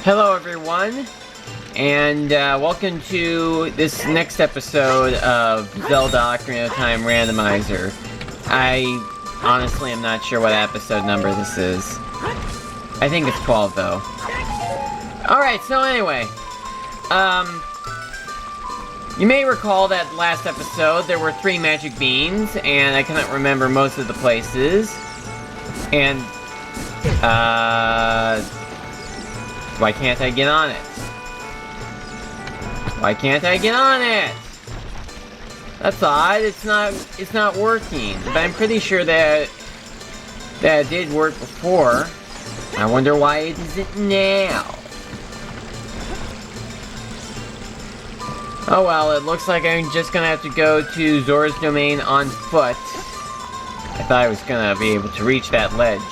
Hello everyone, and welcome to this next episode of Zelda Ocarina of Time Randomizer. I honestly am not sure what episode number this is. I think it's 12 though. Alright, so anyway, you may recall that last episode there were 3 magic beans, and I cannot remember most of the places. And, why can't I get on it? Why can't I get on it? That's odd, it's not working. But I'm pretty sure that it did work before. I wonder why it isn't now. Oh well, it looks like I'm just gonna have to go to Zora's Domain on foot. I thought I was gonna be able to reach that ledge.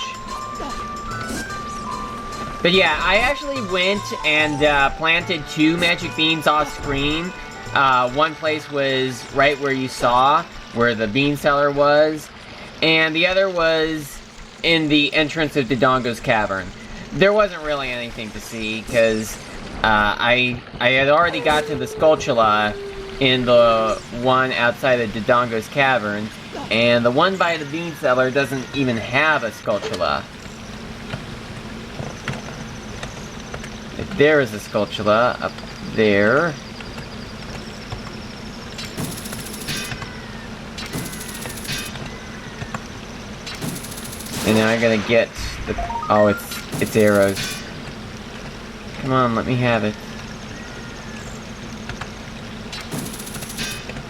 But yeah, I actually went and planted 2 magic beans off screen. One place was right where you saw, where the bean cellar was, and the other was in the entrance of Dodongo's cavern. There wasn't really anything to see, because I had already got to the Skulltula in the one outside of Dodongo's cavern, and the one by the bean cellar doesn't even have a Skulltula. There is a Skulltula up there. And now I gotta get the... oh, it's arrows. Come on, let me have it.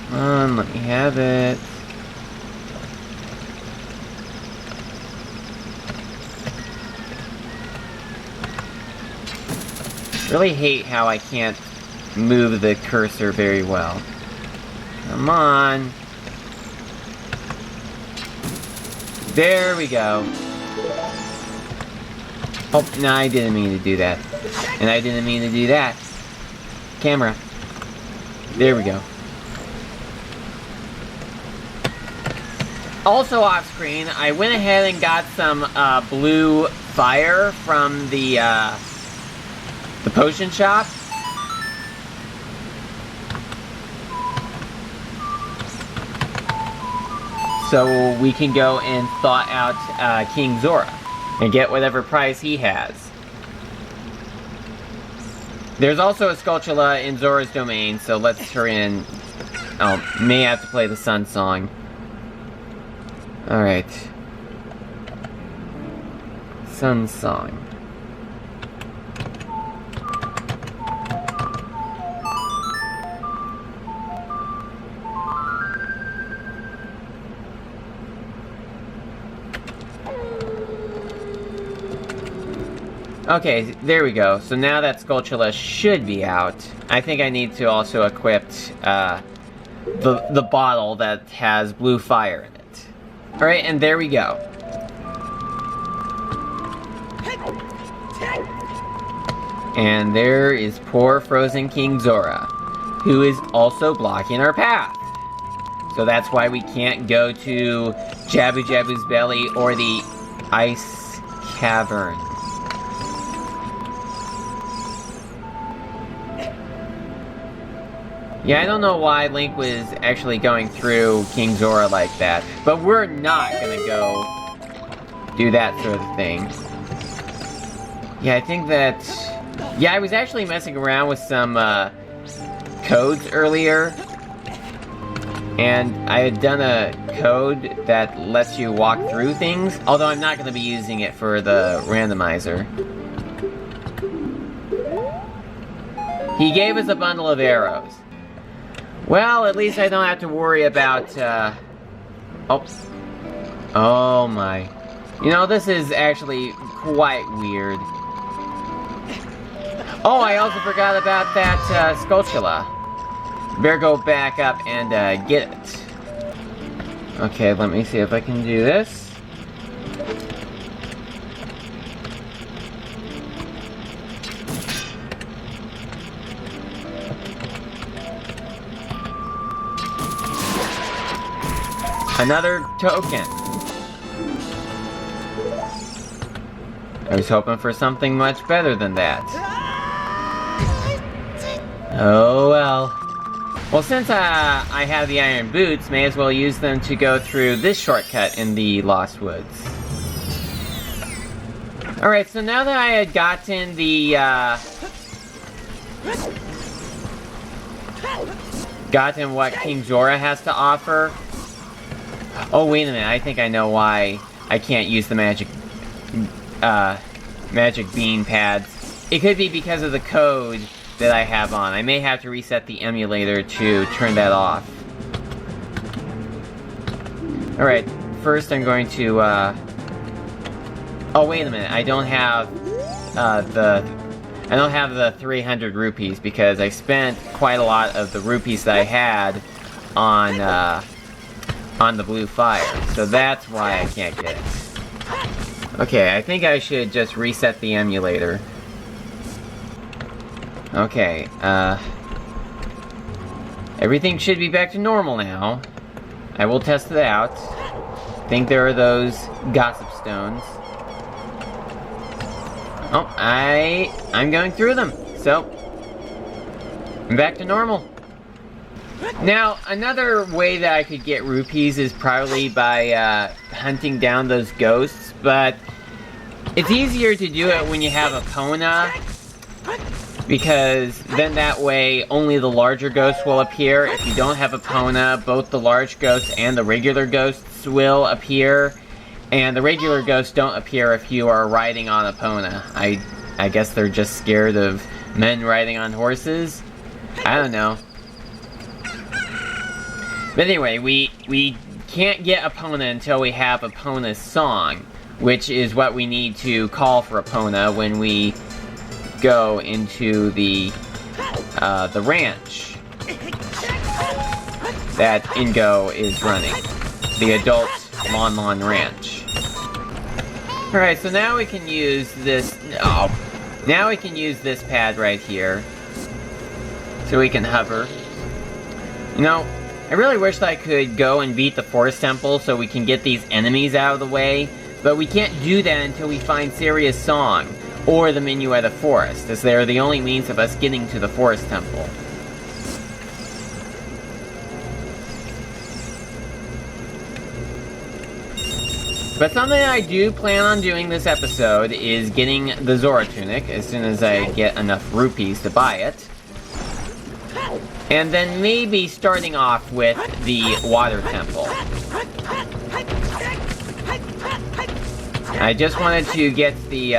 Come on, let me have it. Really hate how I can't move the cursor very well. Come on. There we go. Oh, no, I didn't mean to do that. And I didn't mean to do that. Camera. There we go. Also off screen, I went ahead and got some blue fire from the potion shop. So we can go and thaw out King Zora and get whatever prize he has. There's also a Skulltula in Zora's Domain, so let's hurry in. Oh, may have to play the Sun Song. Alright. Sun Song. Okay, there we go. So now that Skulltula should be out. I think I need to also equip the bottle that has blue fire in it. Alright, and there we go. And there is poor frozen King Zora, who is also blocking our path. So that's why we can't go to Jabu Jabu's belly or the ice cavern. Yeah, I don't know why Link was actually going through King Zora like that, but we're not gonna go do that sort of thing. Yeah, I think that... yeah, I was actually messing around with some codes earlier, and I had done a code that lets you walk through things, although I'm not gonna be using it for the randomizer. He gave us a bundle of arrows. Well, at least I don't have to worry about, oops. Oh my. You know, this is actually quite weird. Oh, I also forgot about that, Skulltula. Better go back up and, get it. Okay, let me see if I can do this. Another token. I was hoping for something much better than that. Oh well. Well, since I have the iron boots, may as well use them to go through this shortcut in the Lost Woods. Alright, so now that I had gotten the, gotten what King Zora has to offer. Oh, wait a minute, I think I know why I can't use the magic bean pads. It could be because of the code that I have on. I may have to reset the emulator to turn that off. Alright, first I'm going to, oh, wait a minute, I don't have, the 300 rupees because I spent quite a lot of the rupees that I had on the blue fire. So that's why I can't get it. Okay, I think I should just reset the emulator. Okay, everything should be back to normal now. I will test it out. I think there are those gossip stones. Oh, I'm going through them, so I'm back to normal. Now, another way that I could get rupees is probably by hunting down those ghosts, but it's easier to do it when you have a Pona, because then that way only the larger ghosts will appear. If you don't have a Pona, both the large ghosts and the regular ghosts will appear. And the regular ghosts don't appear if you are riding on a Pona. I guess they're just scared of men riding on horses? I don't know. But anyway, we can't get a Pona until we have a Pona's song, which is what we need to call for a Pona when we go into the ranch that Ingo is running. The adult Lon Lon Ranch. Alright, so now we can use this... Oh, now we can use this pad right here. So we can hover. You know, I really wish that I could go and beat the Forest Temple so we can get these enemies out of the way. But we can't do that until we find Saria's song, or the Minuet of Forest, as they are the only means of us getting to the Forest Temple. But something I do plan on doing this episode is getting the Zora Tunic as soon as I get enough rupees to buy it. And then maybe starting off with the Water Temple. I just wanted to get the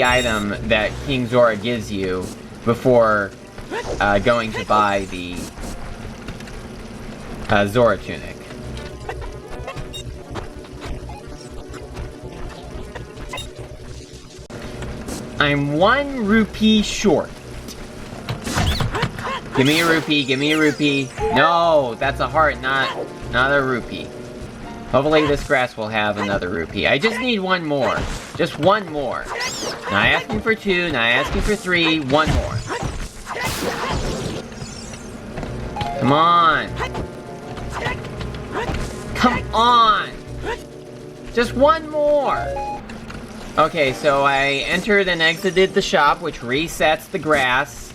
item that King Zora gives you before going to buy the Zora Tunic. I'm 1 rupee short. Give me a rupee, give me a rupee. No, that's a heart, not a rupee. Hopefully this grass will have another rupee. I just need one more. Just one more. Not asking for 2, not asking for 3, one more. Come on. Come on. Just one more. Okay, so I entered and exited the shop, which resets the grass.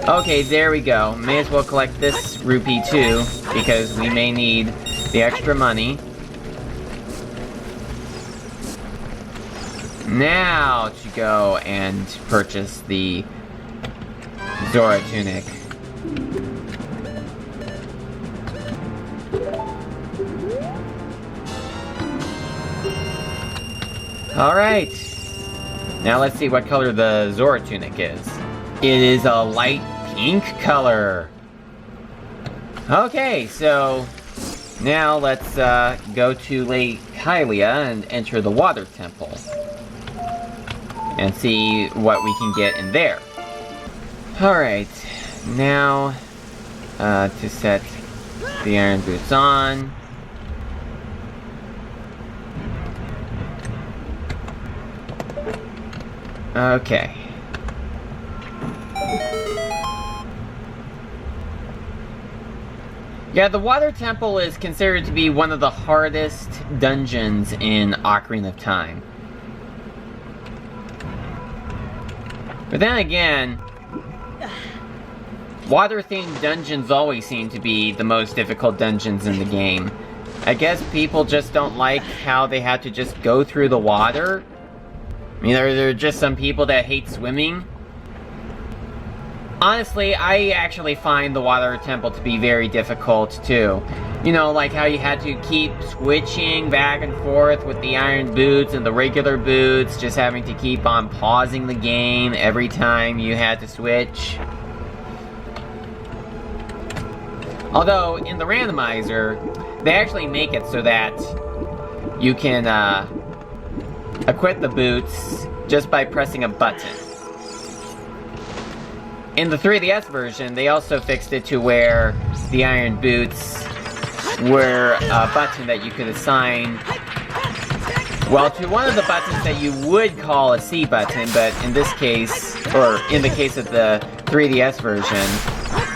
Okay, there we go. May as well collect this rupee too, because we may need the extra money. Now to go and purchase the Zora Tunic. Alright. Now let's see what color the Zora Tunic is. It is a light pink color. Okay, so now let's go to Lake Hylia and enter the Water Temple. And see what we can get in there. Alright, now to set the iron boots on. Okay. Yeah, the Water Temple is considered to be one of the hardest dungeons in Ocarina of Time. But then again, water-themed dungeons always seem to be the most difficult dungeons in the game. I guess people just don't like how they have to just go through the water. I mean, there are just some people that hate swimming. Honestly, I actually find the water temple to be very difficult, too. You know, like how you had to keep switching back and forth with the iron boots and the regular boots, just having to keep on pausing the game every time you had to switch. Although, in the randomizer, they actually make it so that you can equip the boots just by pressing a button. In the 3DS version, they also fixed it to where the iron boots were a button that you could assign, well, to one of the buttons that you would call a C button, but in this case, or in the case of the 3DS version,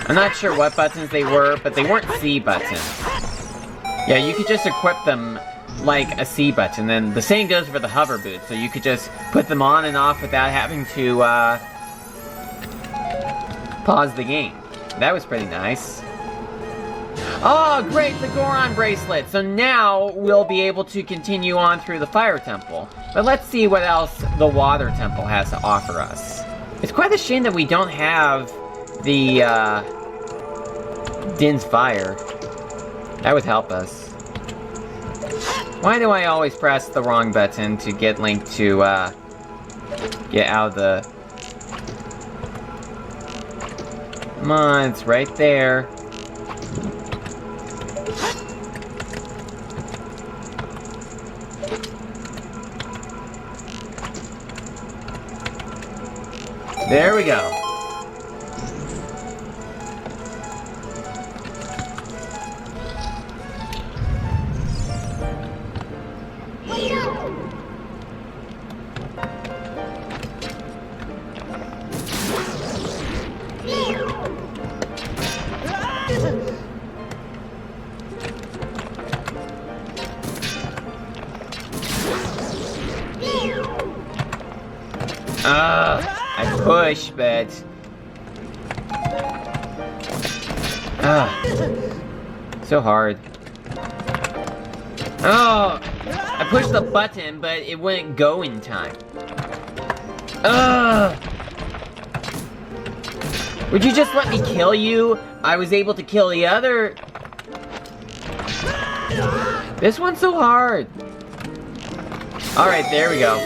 I'm not sure what buttons they were, but they weren't C buttons. Yeah, you could just equip them like a C button, and the same goes for the hover boots, so you could just put them on and off without having to, pause the game. That was pretty nice. Oh, great, the Goron bracelet! So now we'll be able to continue on through the Fire Temple. But let's see what else the Water Temple has to offer us. It's quite a shame that we don't have the, Din's Fire. That would help us. Why do I always press the wrong button to get Link to, get out of the... Come on, it's right there. There we go. I push, but... so hard. Oh! I pushed the button, but it wouldn't go in time. Would you just let me kill you? I was able to kill the other... This one's so hard. Alright, there we go.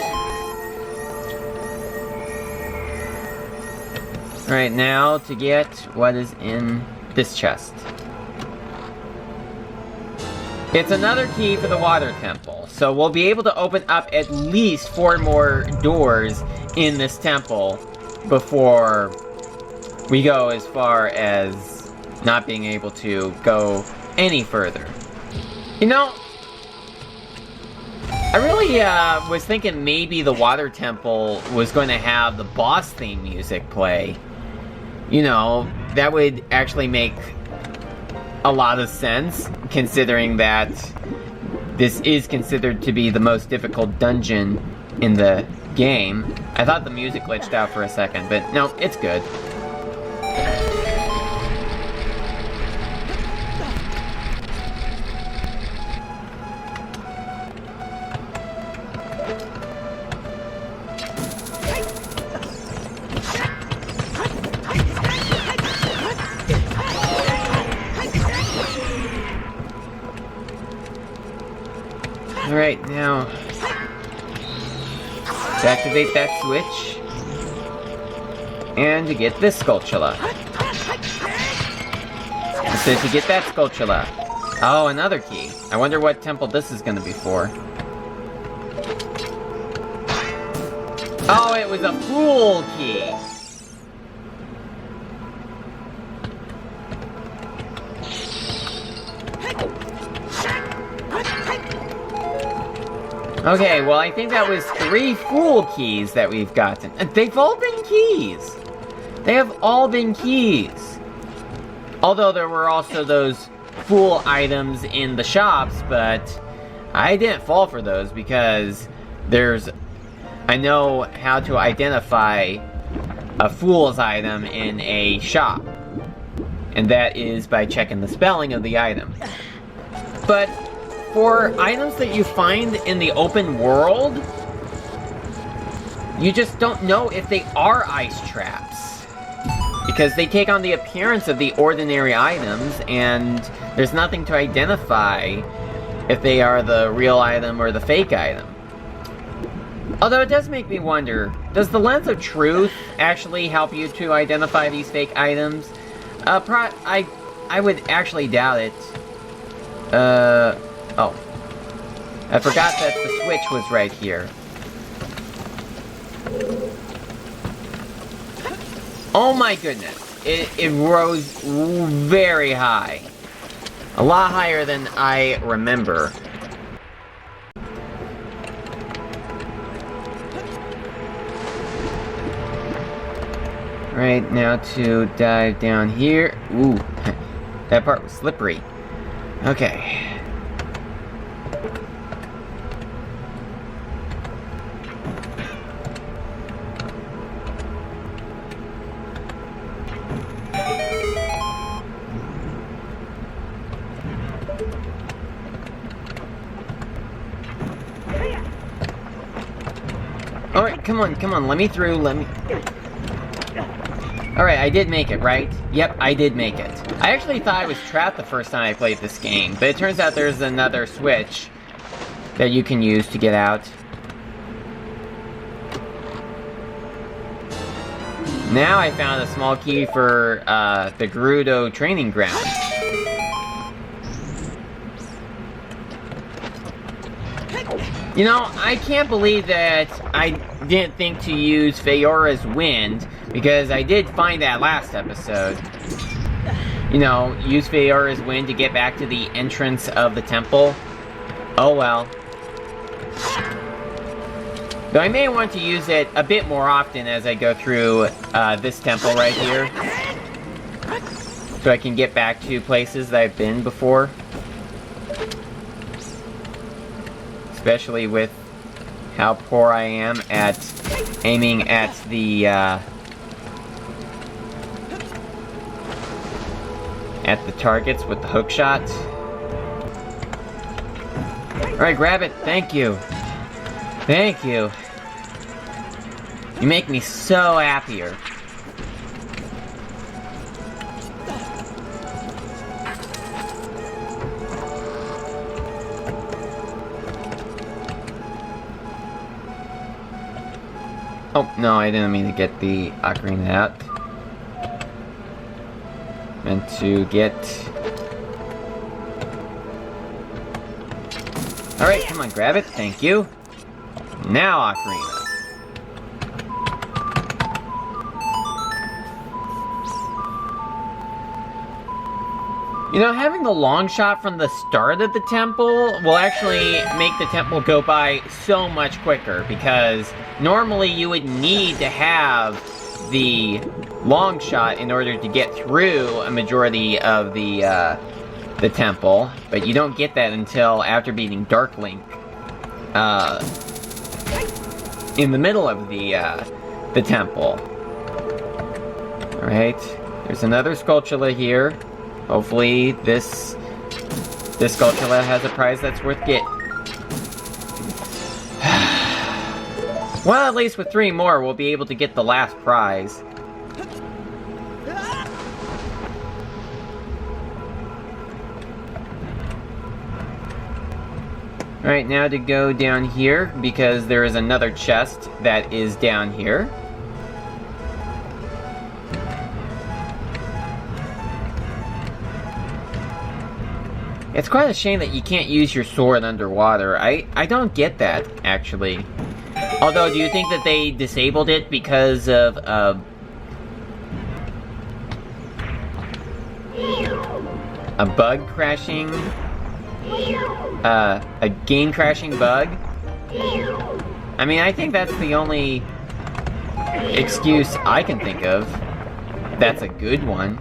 Alright, now to get what is in this chest. It's another key for the Water Temple, so we'll be able to open up at least 4 more doors in this temple before we go as far as not being able to go any further. You know, I really was thinking maybe the Water Temple was going to have the boss theme music play. You know, that would actually make a lot of sense, considering that this is considered to be the most difficult dungeon in the game. I thought the music glitched out for a second, but no, it's good. Alright, now to activate that switch and to get this Skulltula. So to get that Skulltula. Oh, another key. I wonder what temple this is gonna be for. Oh, it was a Fool key! Okay, well, I think that was 3 Fool keys that we've gotten. They've all been keys! They have all been keys! Although there were also those Fool items in the shops, but I didn't fall for those because I know how to identify a fool's item in a shop. And that is by checking the spelling of the item. But for items that you find in the open world, you just don't know if they are ice traps. Because they take on the appearance of the ordinary items, and there's nothing to identify if they are the real item or the fake item. Although it does make me wonder, does the lens of truth actually help you to identify these fake items? I would actually doubt it. Oh. I forgot that the switch was right here. Oh my goodness. It rose very high. A lot higher than I remember. Right, now to dive down here. Ooh, that part was slippery. Okay. Alright, come on, let me through, Alright, I did make it, right? Yep, I did make it. I actually thought I was trapped the first time I played this game, but it turns out there's another switch that you can use to get out. Now I found a small key for the Gerudo training ground. You know, I can't believe that I didn't think to use Feora's Wind, because I did find that last episode. You know, use Feora's Wind to get back to the entrance of the temple. Oh well. Though I may want to use it a bit more often as I go through this temple right here. So I can get back to places that I've been before. Especially with how poor I am at aiming at the targets with the hook shot. Alright, grab it. Thank you. Thank you. You make me so happier. Oh, no, I didn't mean to get the ocarina out. Meant to get... Alright, come on, grab it. Thank you. Now ocarina. You know, having the long shot from the start of the temple will actually make the temple go by so much quicker, because normally you would need to have the long shot in order to get through a majority of the temple, but you don't get that until after beating Dark Link in the middle of the temple. Alright, there's another Skulltula here. Hopefully this Skulltula has a prize that's worth getting. Well, at least with 3 more, we'll be able to get the last prize. Alright, now to go down here, because there is another chest that is down here. It's quite a shame that you can't use your sword underwater. I don't get that, actually. Although, do you think that they disabled it because of a bug crashing? A game crashing bug? I mean, I think that's the only excuse I can think of. That's a good one.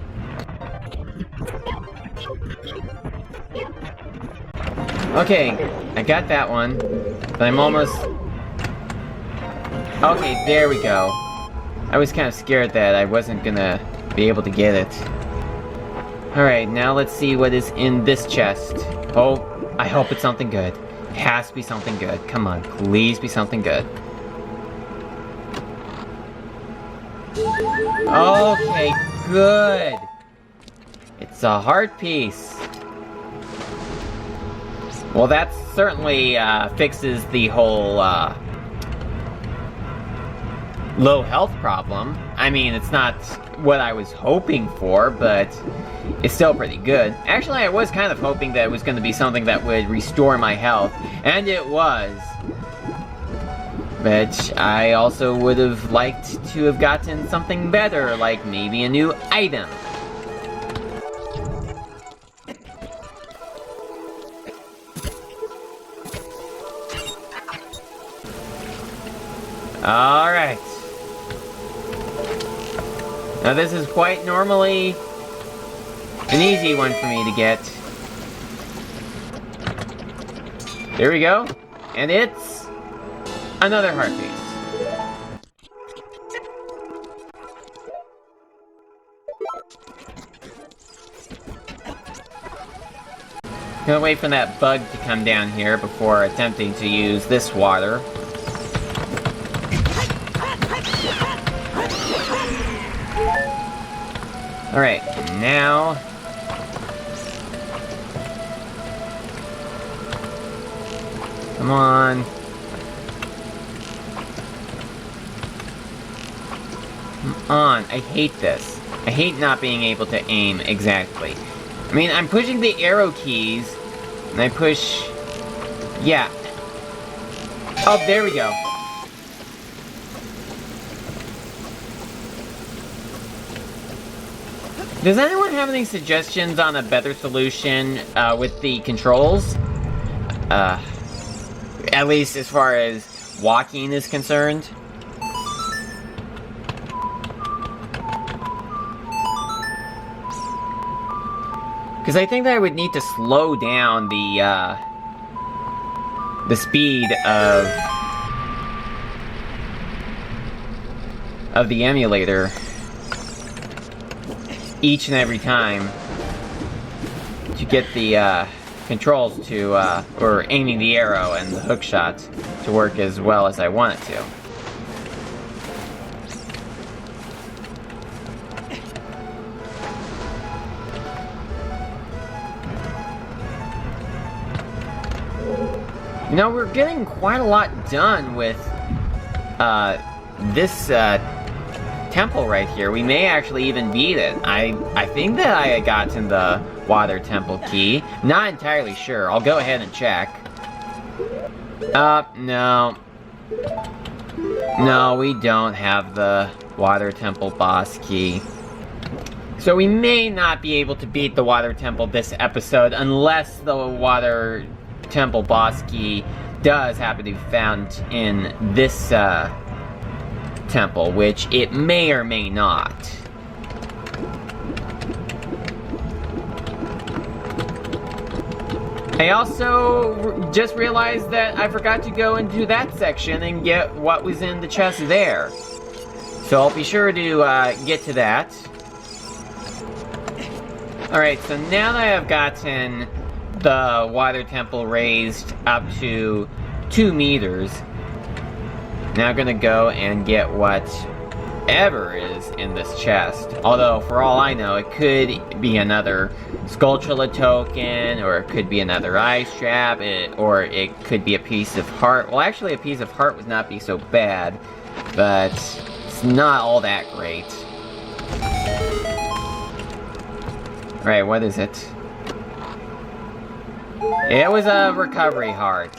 Okay, I got that one, but I'm almost... Okay, there we go. I was kind of scared that I wasn't gonna be able to get it. Alright, now let's see what is in this chest. Oh, I hope it's something good. It has to be something good. Come on, please be something good. Okay, good. It's a heart piece. Well, that certainly fixes the whole low health problem. I mean, it's not what I was hoping for, but it's still pretty good. Actually, I was kind of hoping that it was going to be something that would restore my health, and it was. But I also would have liked to have gotten something better, like maybe a new item. Alright. Now this is quite normally an easy one for me to get. There we go. And it's another heart piece. Gonna wait for that bug to come down here before attempting to use this water. Alright, now... Come on. Come on, I hate this. I hate not being able to aim exactly. I mean, I'm pushing the arrow keys, and I push... Yeah. Oh, there we go. Does anyone have any suggestions on a better solution with the controls? At least as far as walking is concerned. Because I think that I would need to slow down the speed of the emulator each and every time to get the controls to, or aiming the arrow and the hook shot to work as well as I want it to. You know, we're getting quite a lot done with this temple right here. We may actually even beat it. I think that I had gotten the water temple key. Not entirely sure. I'll go ahead and check. No. No, we don't have the water temple boss key. So we may not be able to beat the water temple this episode unless the water temple boss key does happen to be found in this temple, which it may or may not. I also just realized that I forgot to go into that section and get what was in the chest there. So I'll be sure to get to that. Alright, so now that I've gotten the water temple raised up to 2 meters, now I'm gonna go and get whatever is in this chest. Although, for all I know, it could be another Skulltula token, or it could be another eye strap, or it could be a piece of heart. Well, actually, a piece of heart would not be so bad, but it's not all that great. Alright, what is it? It was a recovery heart,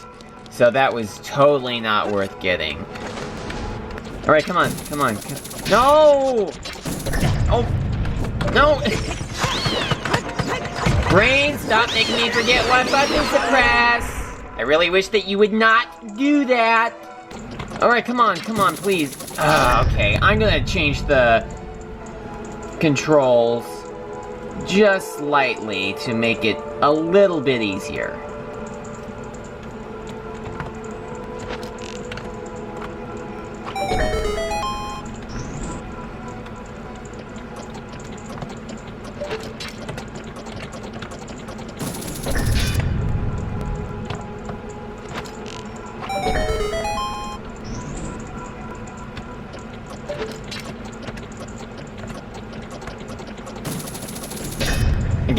so that was totally not worth getting. Alright, come on, come on. No! Oh! No! Brain, stop making me forget what button to press! I really wish that you would not do that! Alright, come on, please. Okay, I'm gonna change the controls just slightly to make it a little bit easier.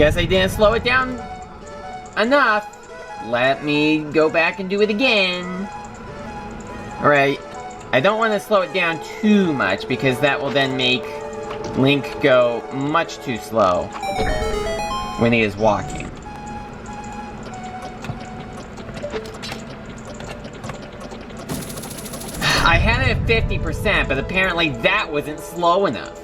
Guess I didn't slow it down enough. Let me go back and do it again. Alright, I don't want to slow it down too much because that will then make Link go much too slow when he is walking. I had it at 50%, but apparently that wasn't slow enough.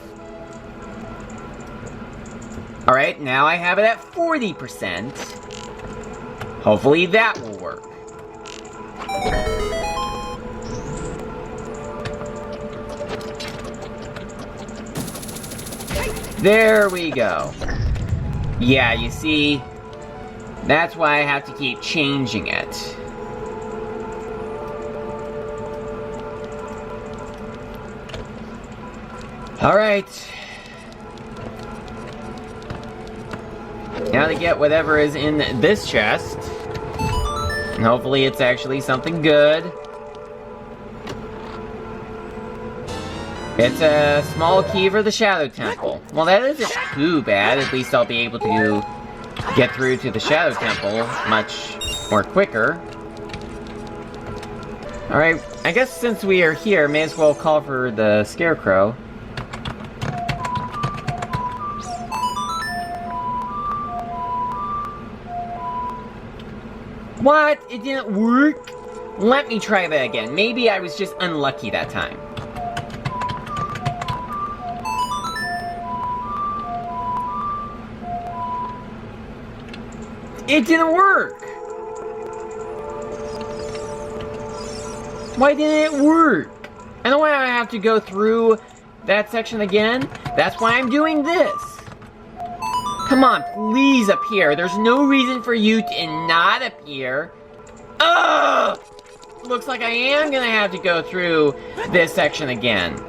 Alright, now I have it at 40%. Hopefully that will work. There we go. Yeah, you see, that's why I have to keep changing it. Alright. Now to get whatever is in this chest. And hopefully it's actually something good. It's a small key for the Shadow Temple. Well, that isn't too bad. At least I'll be able to get through to the Shadow Temple much more quicker. Alright, I guess since we are here, may as well call for the Scarecrow. What? It didn't work? Let me try that again. Maybe I was just unlucky that time. It didn't work! Why didn't it work? I don't want to have to go through that section again. That's why I'm doing this. Come on, please appear. There's no reason for you to not appear. Ugh! Looks like I am gonna have to go through this section again.